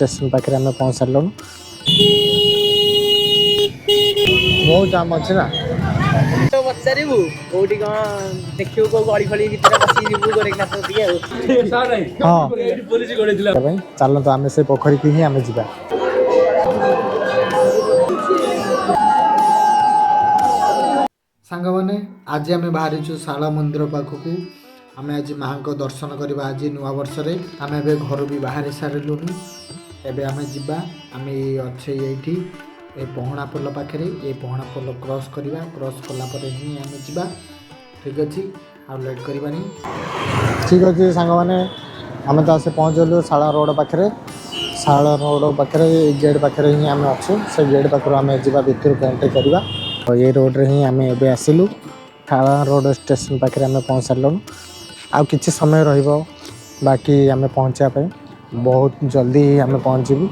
Station पाखे आम पहुँच सारे बहुत जाम अच्छे ना तो पचारू कौटी कौन देखियो को गड़ी फड़ी भितर बसिबू गोरेखनाथ हाँ चलत आम से पोखरी की ही आम जा सांग मैंने आज आम बाहरीचु शाला मंदिर पाखक आम आज माँ को दर्शन करवा आज नुआ वर्ष आम ए घर भी बाहरी सारूँ एवं आम जा आम अच्छे ये पहना पोल पाखे ये पहना पोल क्रॉस करवा क्रॉस कलापर ही आम जा ठीक अच्छे आ लेट करवानी ठीक अच्छे सांग मैंने आम तो आसे पहुँचलु शाला रोड पाखे शाला रोड पाखे गेट पाखे ही आम अच्छे से गेट पाखर आम जा भितर को एंट्री करवा और ये रोड रे ही आम एबे आसिलु शाला रोड स्टेशन पाखे आम पहुँच सारे आउ किछि समय रहिबो बाकी आम पहुँचापी बहुत जल्दी ही आम पहुँचबू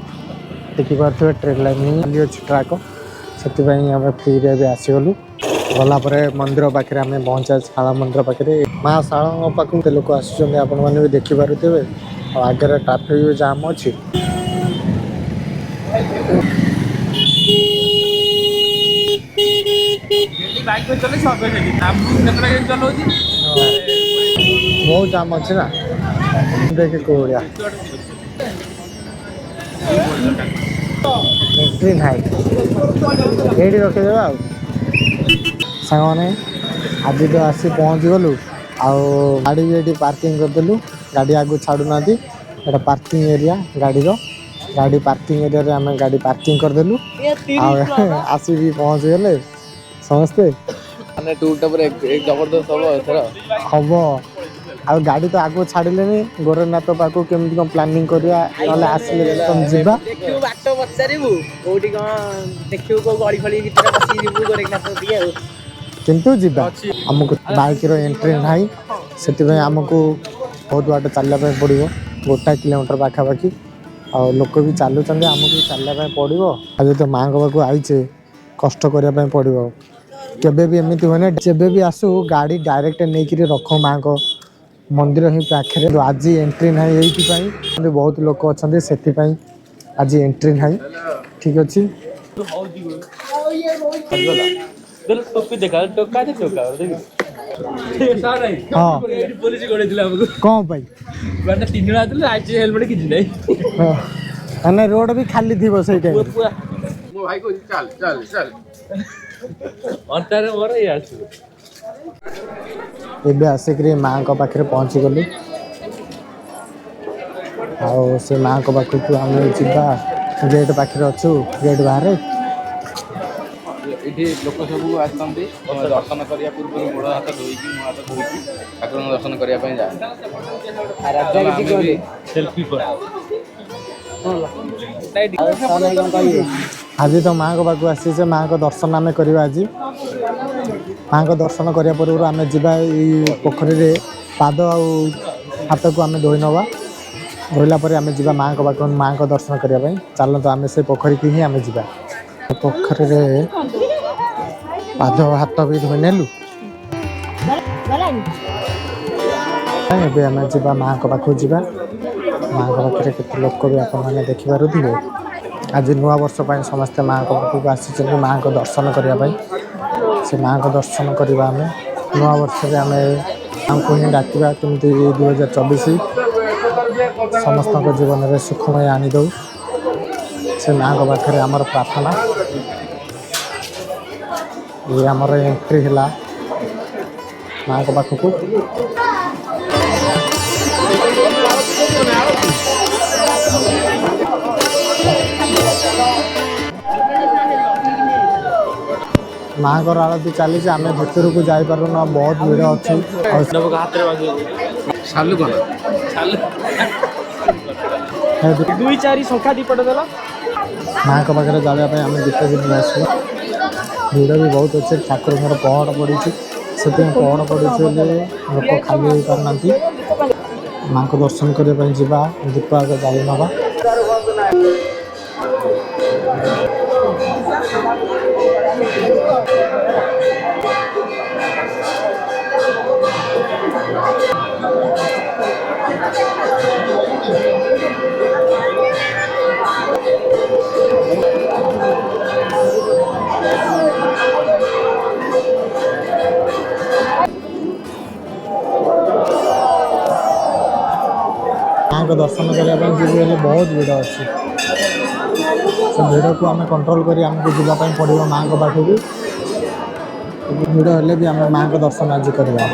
देखिपे ट्रेन लाइन ही अच्छी ट्राक से आम फ्री भी आसगलु गलापर मंदिर पाखे आम पहुँचा शाला मंदिर पाखे माँ शाला पाखु लोक आसुच्च आपण मैंने भी देखिपे आगे ट्राफिक भी जाम अच्छी बाइक में चले सब चलाऊँ बहुत जाम अच्छे ना देखे कौड़िया एंट्री ना ये रखीदे साने आज तो आसी पहुँच गलु गाड़ी भी ये पार्किंग करदेलु गाड़ी आगु छाड़ू ना एटा पार्किंग एरिया गाड़ी पार्किंग एरिया आम गाड़ी पार्किंग करदेलु आसी भी पहुँच गले समस्ते टूर एक जबरदस्त हम आ गाड़ी तो आगु छाड़िले गोरखनाथ पाखु केमती कौन प्लानिंग करिया नले आसिले तुम जीवा देखियो बाट पचारू कौटी कौन देखियो को गड़ी फड़ी भितर बसिबू गोरेखनाथ किंतु जीवा हमको बाइक रो एंट्री नाही सेति आमको बहुत बाट चलना पड़ो 1 किलोमीटर पाखापाखि आ लोक भी चलुँच आमको भी चलना पड़ो आज तो माँ पाखु आईचे कष्ट करने पड़ो केबे भी एमती हुए जब भी आसू गाड़ी डायरेक्ट नहीं कि रख माँ को मंदिर ही पाखे आज एंट्री ना ये बहुत लोक अच्छा से आज एंट्री ना ठीक अच्छे हाँ कौन पाई रोड भी खाली थी से एबे आसिक माँ को पाखे पहुँची गलु आ से माँ को पाखक आम जा गेट पाखे अच्छु गेट बाहर ये लोक सब आसती दर्शन करने पूर्व गोड़ हाथ धोईकी मुँह हाथ धोईकी ठाकुर दर्शन करने जाए सेल्फी आज तो माँ को पाखु आसी से माँ को दर्शन आम करवा आज माँ को दर्शन करने पूर्व आम जा पोखरी पाद हाथ को आम धोई नवा धोला आम जा माँ को पाख माँ को दर्शन करने चलत आम से पोखरी की ही आम जा पोखरी पाद हाथ भी धोई नेलु आम जा माँ को पाखु जा माँ को पाखे केते लोक भी आपने देखिपे आज नुआ वर्ष पर समस्ते माँ को पाखक आसी माँ को दर्शन करने से माँ को दर्शन करवा आम नुआ वर्ष में आम को ही डाकवा कमी 2024 समस्त जीवन में सुखमय आनीदौ से माँ को पाखे आमर प्रार्थना ये आमर एंट्री है माँ को पाखक माँ को आरती चली आम भर को जापार ना बहुत भीड़ अच्छी दुई चारि संख्या दीपट देला माँ को पाखे जावाई आम दीप दिन आसू भीड़ भी बहुत अच्छे ठाकुर पहड़ पड़ी से पहड़ पड़ी लोक खाली हो पारना माँ को दर्शन करने जा दीप आगे जाई नवा दर्शन करने जीव हेल्ले बहुत भिड़ अच्छी से भिड़ को आम कंट्रोल कर जावाई पड़ो माँ को पाखक भिड़ हेल्ले भी आम माँ को दर्शन आज करवा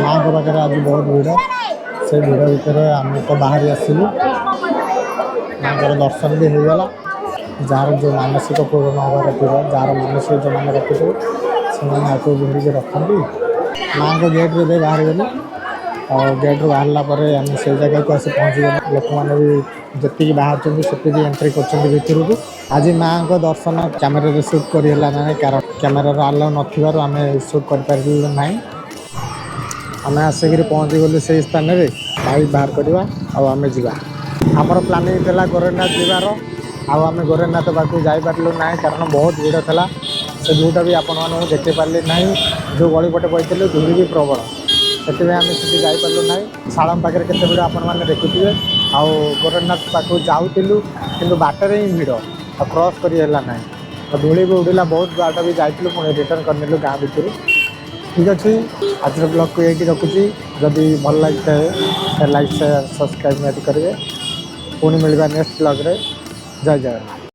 माँ को पाखे आज बहुत भिड़ से भिड़ भितर आम तो बाहरी आसलु माँ को दर्शन भी हो गला जार जो मानसिक पूरण हबार थी जार मानसिक जो मैंने रखी थे आपको भिड़ी रखती माँ को गेट रे बाहर गलु और गेट रू बाहर आम से जगह को आसी पहुँचीगलु लोक मैंने भी जी बाहर से एंट्री कर आज माँ को दर्शन कैमेरा शूट करला ना कारण कैमेरा आलाउ नथिबारु आम शूट कर पारिलु नहीं आम आसिक पहुँची गलु से स्थान में बाइक बाहर करवा आम जा आमर प्लानिंग था गोरेखनाथ जीवार आम गोरेखनाथ पाक जापारू ना कारण बहुत भिड़ था से भिड़ भी आपण मानक देखी पारे ना जो गलीपटे बैठे धूरी भी प्रबल से आम से जापारू ना शालम पाखे केते भिड़ आपण मैंने देखुए आउ गोरेखनाथ पाक जाऊँ कि बाटर ही भिड़ आ क्रॉस करना ना धूली भी उड़िला बहुत बाट भी जाइलु पुणी रिटर्न करनेलु गाँ भितर ठीक अच्छे आज ब्लॉग को यही रखुची जदि भल लगी है लाइक शेयर सब्सक्राइब निहाती करेंगे पुणी मिलवा नेक्स्ट ब्लॉग रे जय जगन्नाथ।